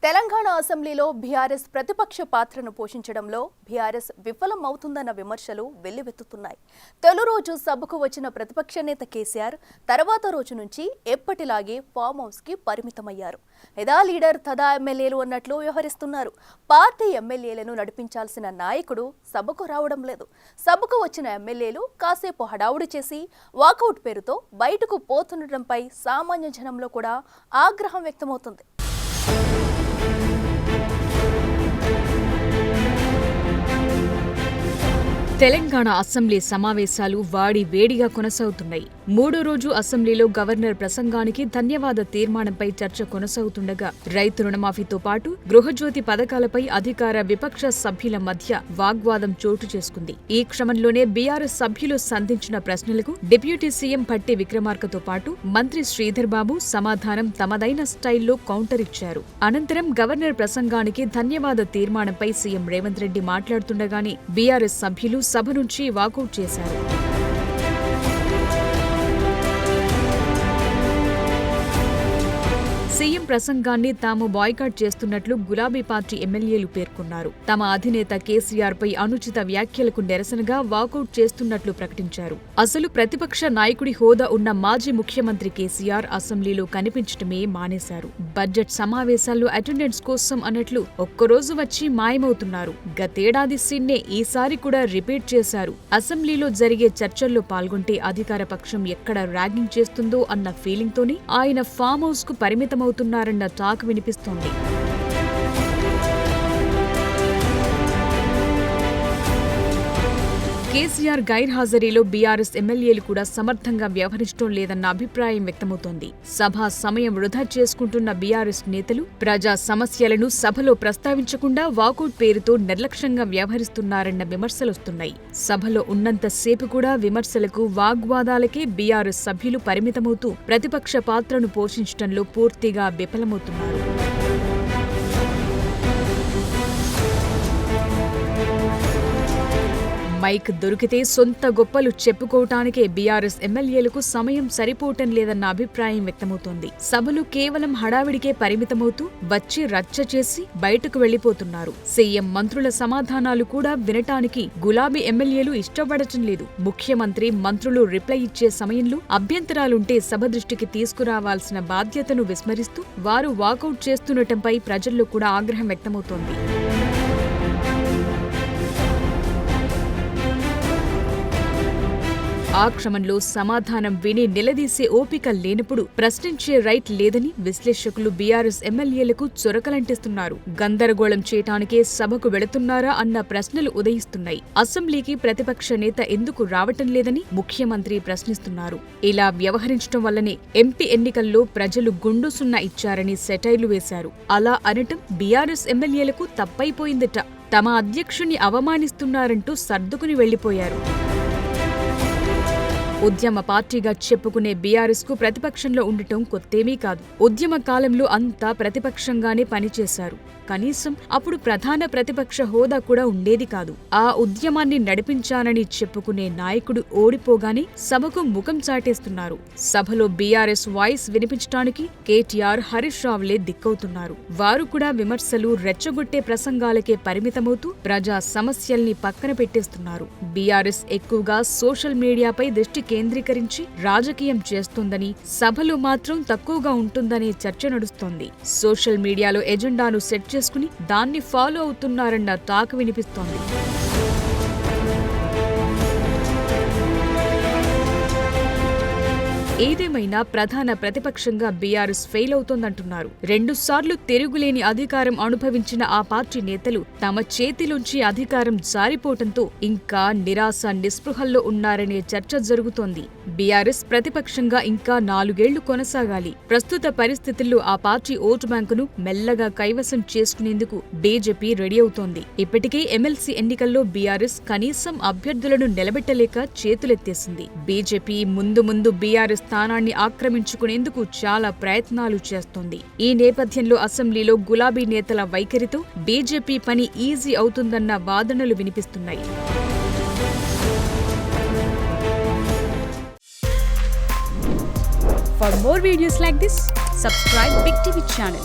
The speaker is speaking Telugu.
తెలంగాణ అసెంబ్లీలో బీఆర్ఎస్ ప్రతిపక్ష పాత్రను పోషించడంలో బీఆర్ఎస్ విఫలం అవుతుందన్న విమర్శలు వెల్లువెత్తుతున్నాయి. తొలి రోజు సభకు వచ్చిన ప్రతిపక్ష నేత కేసీఆర్ తర్వాత రోజు నుంచి ఎప్పటిలాగే ఫామ్ హౌస్ కి పరిమితమయ్యారు. ఎదా లీడర్ తదా ఎమ్మెల్యేలు అన్నట్లు వ్యవహరిస్తున్నారు. పార్టీ ఎమ్మెల్యేలను నడిపించాల్సిన నాయకుడు సభకు రావడం లేదు. సభకు వచ్చిన ఎమ్మెల్యేలు కాసేపు హడావుడి చేసి వాకౌట్ పేరుతో బయటకు పోతుండటంపై సామాన్య జనంలో కూడా ఆగ్రహం వ్యక్తమవుతుంది. తెలంగాణ అసెంబ్లీ సమావేశాలు వాడి వేడిగా కొనసాగుతున్నాయి. మూడో రోజు అసెంబ్లీలో గవర్నర్ ప్రసంగానికి ధన్యవాద తీర్మానంపై చర్చ కొనసాగుతుండగా రైతు రుణమాఫీతో పాటు గృహజ్యోతి పథకాలపై అధికార విపక్ష సభ్యుల మధ్య వాగ్వాదం చోటు చేసుకుంది. ఈ క్రమంలోనే బీఆర్ఎస్ సభ్యులు సంధించిన ప్రశ్నలకు డిప్యూటీ సీఎం భట్టి విక్రమార్కతో పాటు మంత్రి శ్రీధర్ బాబు సమాధానం తమదైన స్టైల్లో కౌంటర్ ఇచ్చారు. అనంతరం గవర్నర్ ప్రసంగానికి ధన్యవాద తీర్మానంపై సీఎం రేవంత్ రెడ్డి మాట్లాడుతుండగానే బీఆర్ఎస్ సభ్యులు సభ నుంచి వాకౌట్ చేశారు. సీఎం ప్రసంగాన్ని తాము బాయ్కాట్ చేస్తున్నట్లు గులాబీ పార్టీ ఎమ్మెల్యేలు పేర్కొన్నారు. తమ అధినేత కేసీఆర్ పై అనుచిత వ్యాఖ్యలకు నిరసనగా వాకౌట్ చేస్తున్నట్లు ప్రకటించారు. అసలు ప్రతిపక్ష నాయకుడి హోదా ఉన్న మాజీ ముఖ్యమంత్రి కేసీఆర్ అసెంబ్లీలో కనిపించటమే మానేశారు. బడ్జెట్ సమావేశాల్లో అటెండెన్స్ కోసం అన్నట్లు ఒక్కరోజు వచ్చి మాయమవుతున్నారు. గతేడాది సీన్నే ఈసారి కూడా రిపీట్ చేశారు. అసెంబ్లీలో జరిగే చర్చల్లో పాల్గొంటే అధికార పక్షం ఎక్కడ ర్యాగింగ్ చేస్తుందో అన్న ఫీలింగ్ తోనే ఆయన ఫామ్ హౌస్ కు పరిమితమవుతున్నారన్న టాక్ వినిపిస్తోంది. కేసీఆర్ గైర్హాజరీలో బీఆర్ఎస్ ఎమ్మెల్యేలు కూడా సమర్థంగా వ్యవహరించడం లేదన్న అభిప్రాయం వ్యక్తమవుతోంది. సభా సమయం వృధా చేసుకుంటున్న బీఆర్ఎస్ నేతలు ప్రజా సమస్యలను సభలో ప్రస్తావించకుండా వాకౌట్ పేరుతో నిర్లక్ష్యంగా వ్యవహరిస్తున్నారన్న విమర్శలొస్తున్నాయి. సభలో ఉన్నంతసేపు కూడా విమర్శలకు, వాగ్వాదాలకే బీఆర్ఎస్ సభ్యులు పరిమితమవుతూ ప్రతిపక్ష పాత్రను పోషించడంలో పూర్తిగా విఫలమవుతున్నారు. మైక్ దొరికితే సొంత గొప్పలు చెప్పుకోవటానికే బీఆర్ఎస్ ఎమ్మెల్యేలకు సమయం సరిపోవటం లేదన్న అభిప్రాయం వ్యక్తమవుతోంది. సభలు కేవలం హడావిడికే పరిమితమవుతూ వచ్చి రచ్చ చేసి బయటకు వెళ్లిపోతున్నారు. సీఎం మంత్రుల సమాధానాలు కూడా వినటానికి గులాబీ ఎమ్మెల్యేలు ఇష్టపడటం లేదు. ముఖ్యమంత్రి, మంత్రులు రిప్లై ఇచ్చే సమయంలో అభ్యంతరాలుంటే సభ దృష్టికి తీసుకురావాల్సిన బాధ్యతను విస్మరిస్తూ వారు వాకౌట్ చేస్తుండటంపై ప్రజల్లో కూడా ఆగ్రహం వ్యక్తమవుతోంది. ఆ క్రమంలో సమాధానం విని నిలదీసే ఓపిక లేనప్పుడు ప్రశ్నించే రైట్ లేదని విశ్లేషకులు బీఆర్ఎస్ ఎమ్మెల్యేలకు చొరకలంటిస్తున్నారు. గందరగోళం చేయటానికే సభకు వెళుతున్నారా అన్న ప్రశ్నలు ఉదయిస్తున్నాయి. అసెంబ్లీకి ప్రతిపక్ష నేత ఎందుకు రావటం లేదని ముఖ్యమంత్రి ప్రశ్నిస్తున్నారు. ఇలా వ్యవహరించడం వల్లనే ఎంపీ ఎన్నికల్లో ప్రజలు గుండు సున్నా ఇచ్చారని సెటైర్లు వేశారు. అలా అనటం బీఆర్ఎస్ ఎమ్మెల్యేలకు తప్పైపోయిందట. తమ అధ్యక్షుణ్ణి అవమానిస్తున్నారంటూ సర్దుకుని వెళ్లిపోయారు. ఉద్యమ పార్టీగా చెప్పుకునే బీఆర్ఎస్ కు ప్రతిపక్షంలో ఉండటం కొత్తేమీ కాదు. ఉద్యమ కాలంలో అంతా ప్రతిపక్షంగానే పనిచేశారు. కనీసం అప్పుడు ప్రధాన ప్రతిపక్ష హోదా కూడా ఉండేది కాదు. ఆ ఉద్యమాన్ని నడిపించానని చెప్పుకునే నాయకుడు ఓడిపోగానే సభకు ముఖం చాటేస్తున్నారు. సభలో బీఆర్ఎస్ వాయిస్ వినిపించడానికి కేటీఆర్, హరీష్ రావులే దిక్కవుతున్నారు. వారు కూడా విమర్శలు, రెచ్చగొట్టే ప్రసంగాలకే పరిమితమవుతూ ప్రజా సమస్యల్ని పక్కన పెట్టేస్తున్నారు. బీఆర్ఎస్ ఎక్కువగా సోషల్ మీడియాపై దృష్టి కేంద్రీకరించి రాజకీయం చేస్తోందని, సభలో మాత్రం తక్కువగా ఉంటుందనే చర్చ నడుస్తోంది. సోషల్ మీడియాలో ఎజెండాను సెట్ చేసుకుని దాన్ని ఫాలో అవుతున్నారన్న టాక్ వినిపిస్తోంది. ఏదేమైనా ప్రధాన ప్రతిపక్షంగా బీఆర్ఎస్ ఫెయిల్ అవుతోందంటున్నారు. 2 సార్లు తిరుగులేని అధికారం అనుభవించిన ఆ పార్టీ నేతలు తమ చేతిలోంచి అధికారం జారిపోవటంతో ఇంకా నిరాశ, నిస్పృహల్లో ఉన్నారనే చర్చ జరుగుతోంది. బీఆర్ఎస్ ప్రతిపక్షంగా ఇంకా 4 ఏళ్లు కొనసాగాలి. ప్రస్తుత పరిస్థితుల్లో ఆ పార్టీ ఓటు బ్యాంకును మెల్లగా కైవసం చేసుకునేందుకు బీజేపీ రెడీ అవుతోంది. ఇప్పటికే ఎమ్మెల్సీ ఎన్నికల్లో బీఆర్ఎస్ కనీసం అభ్యర్థులను నిలబెట్టలేక చేతులెత్తేసింది. బీజేపీ ముందు బీఆర్ఎస్ స్థానాన్ని ఆక్రమించుకునేందుకు చాలా ప్రయత్నాలు చేస్తోంది. ఈ నేపథ్యంలో అసెంబ్లీలో గులాబీ నేతల వైఖరితో బీజేపీ పని ఈజీ అవుతుందన్న వాదనలు వినిపిస్తున్నాయి. For more videos like this, subscribe Big TV channel.